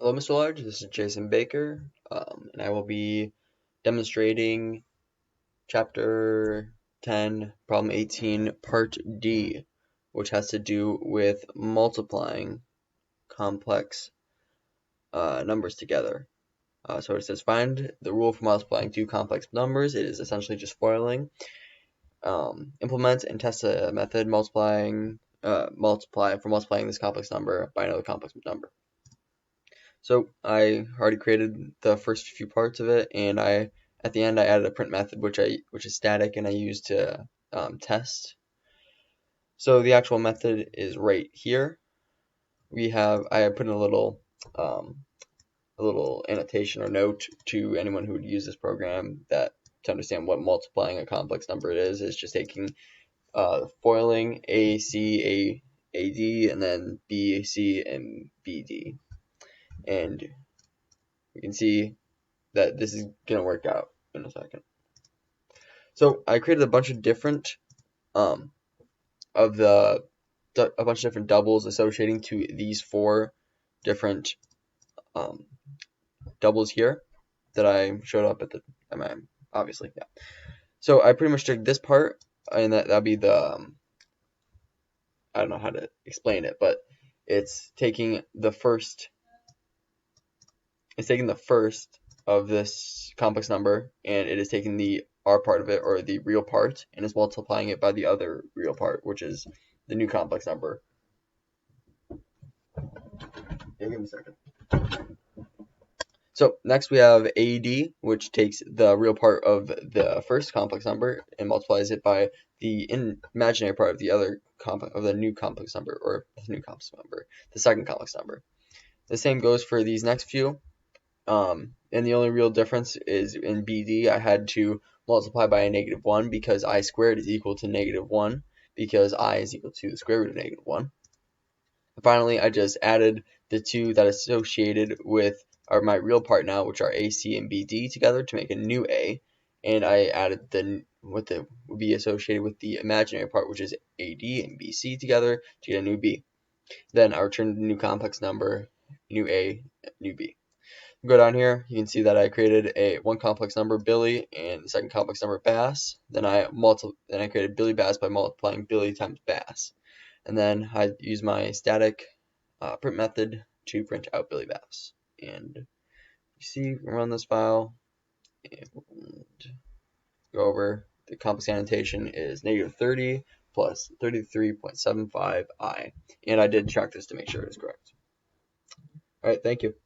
Hello, Mr. Large. This is Jason Baker, and I will be demonstrating Chapter 10, Problem 18, Part D, which has to do with multiplying complex numbers together. So it says find the rule for multiplying two complex numbers. It is essentially just FOILing. Implement and test a method multiply for multiplying this complex number by another complex number. So I already created the first few parts of it, and at the end I added a print method which is static and I use to test. So the actual method is right here. I put in a little annotation or note to anyone who would use this program to understand what multiplying a complex number is. It's just taking FOILing A, C, A, D, and then B, C, and B, D. And you can see that this is going to work out in a second. So I created a bunch of different a bunch of different doubles associating to these four different doubles here that I showed up at the obviously, yeah. So I pretty much took this part, and that'll be the I don't know how to explain it, but it's taking the first of this complex number, and it is taking the r part of it, or the real part, and is multiplying it by the other real part, which is the new complex number. Yeah, give me a second. So next we have AD, which takes the real part of the first complex number and multiplies it by the imaginary part of the new complex number, or the second complex number. The same goes for these next few. And the only real difference is in BD, I had to multiply by a -1 because I squared is equal to -1 because I is equal to the square root of -1. And finally, I just added the two that associated with my real part now, which are AC and BD, together to make a new A, and I added what would be associated with the imaginary part, which is AD and BC, together to get a new B. Then I returned the new complex number, new A, new B. Go down here, you can see that I created one complex number, Billy, and the second complex number, Bass. Then I created Billy Bass by multiplying Billy times Bass. And then I use my static print method to print out Billy Bass. And you see, run this file, and go over. The complex annotation is -30 plus 33.75i. And I did check this to make sure it is correct. Alright, thank you.